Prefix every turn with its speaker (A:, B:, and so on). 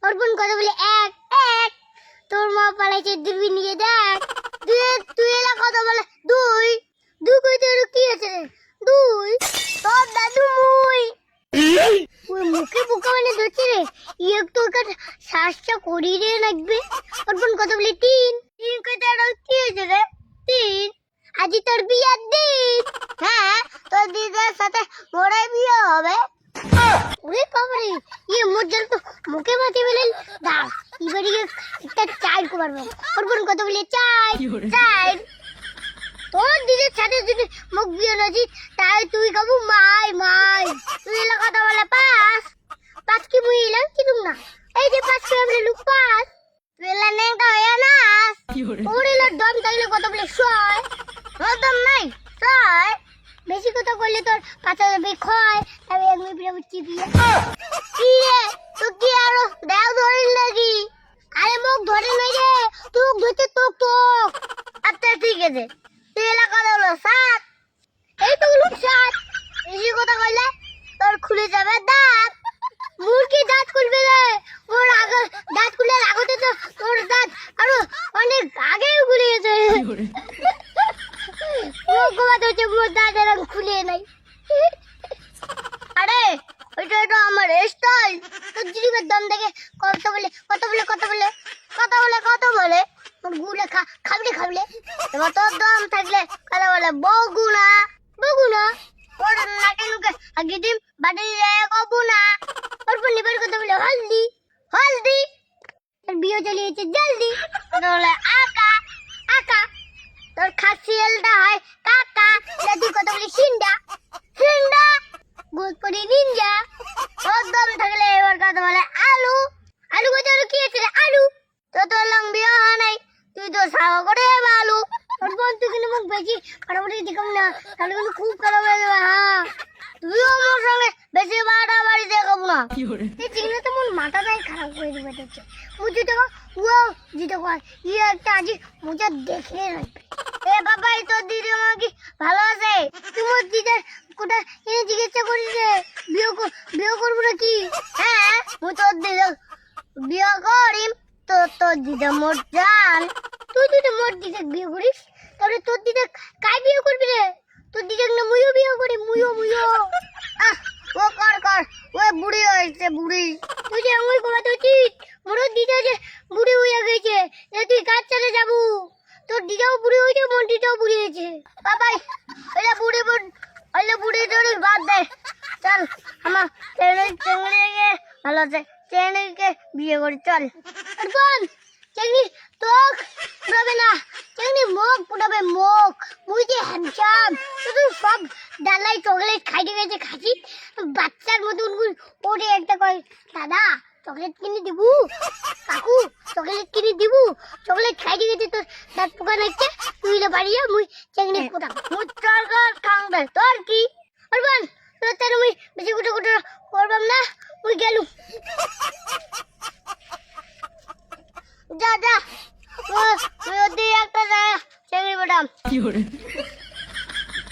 A: অর্পণ কথা বলে এক এক তোর মা পালাইছে দূরবীন নিয়ে দেখ তুই তুই এলা কথা বলে দুই দুই কইতে কি আছে রে দুই তোর দাদু মুই ওই মুখে বোকা মানে ধরছে রে তোর কাছে শ্বাসটা করি রে লাগবে অর্পণ কথা বলে তিন তিন কইতে কি আছে রে তিন আজি তোর বিয়ার দিন হ্যাঁ তোর দিদার সাথে মোড়াই বিয়ে হবে ওরে বাবারে মোর তো মুখে মাটি বলে দাও এবারে একটা চাই করবো অর্পণ কথা বলে চাই চাই তোর দিদির সাথে যদি মুখ বিয়ে নাজি তাই তুই কবু মাই মাই তুই এলা কথা বলে পাস পাস কি মুই এলাম কি না এই যে পাস কি আমরা লুক পাস তুই এলা নেংটা হয়ে না ওর এলা দম থাকলে কথা বলে শয় ওর দম নাই শয় বেশি কথা বললে তোর পাছা যাবে ক্ষয় আমি এক মিনিট বুঝছি দিয়ে কি রে তুই কি আরো দেও ধরিল নাকি আরে মুখ ধরে নাই রে তুই ধরতে তোক তোক আচ্ছা ঠিক আছে তুই এলা কথা বলো সাত এই তো বলুন সাত বেশি কথা কইলে তোর খুলে যাবে দাঁত মুরগি দাঁত খুলবে রে ওর আগে দাঁত খুলে আগতে তো তোর দাঁত আরো অনেক আগেই খুলে গেছে মোর দাঁত এরকম খুলে নাই আরে ওইটা তো আমার স্টাইল তোর জিরিবের দম দেখে কথা বলে কথা বলে কথা বলে কথা বলে কথা বলে তোর গুলে খাবলে খাবলে এবার তোর দম থাকলে কথা বলে বগুনা বগুনা ওর নাকে নুকে আগে ডিম বাড়ি কবুনা ওর পর লিবার কথা বলে হলদি হলদি তোর বিয়ে চলিয়েছে জলদি কথা বলে আকা আকা তোর খাসিয়েলটা হয় কাকা তুই কথা বলি সিন্ডা সিন্ডা গোল করে নিনজা তোর দম থাকলে এবার কথা বলে আলু আলু কথা কি আছে রে আলু তো লং বিয়ে হয় নাই তুই তো সাওয়া করে আলু তোর বোন তুই কিন্তু মুখ বেশি কাটাকুটি দেখুন না তাহলে কিন্তু খুব খারাপ হয়ে যাবে হ্যাঁ তুইও আমার সঙ্গে বেশি বাড়াবাড়ি দেখাবো না এই চিংড়ি তো মন মাথাটাই খারাপ করে দিবে দেখছে মুঝে দেখো ও জিতে কয় একটা আজি মুঝে দেখে রাখবে এ বাবা এই তোর দিদি আমার কি ভালো আছে তোমার দিদার কোথায় এনে জিজ্ঞাসা করিস রে বিয়ে করবো নাকি হ্যাঁ মুই তোর দিদা বিয়ে করিম তোর দিদা মোর জান তুই তো মোর দিদা বিয়ে করিস তাহলে তোর দিদা কাই বিয়ে করবি রে তোর দিদা না মুইও বিয়ে করি মুইও ও কর ও বুড়ি হয়েছে বুড়ি তুই যে আমি কমাতে উচিত মোর দিদা যে বুড়ি হয়ে গেছে তুই কাজ চলে যাবো তোর দিদাও বুড়ি হয়েছে মোর দিদাও বুড়ি হয়েছে বাবাই ওইটা বুড়ি বুড়ি ধরে বাদ দে চল আমার চেঙ্গড়িকে ভালো আছে চেঙ্গড়িকে বিয়ে করি চল বোন চেঙ্গড়ি তোক পুরাবে না চেঙ্গড়ি মুখ পুরাবে মুখ মুই যে হ্যান্ডসাম শুধু সব ডালাই চকলেট খাইতে গেছে খাসি বাচ্চার মতন ওরে একটা কয় দাদা চকলেট কিনে দিবু কাকু চকলেট কিনে দিবু চকলেট খাইতে গেছে তোর দাঁত পোকা নাইছে তুই বাড়িয়া মুই চেঙ্গড়ি পোটা মুই চরকার খাংবে তোর কি আর বোন তোর মুই বেশি কুটো করবাম না মুই গেলু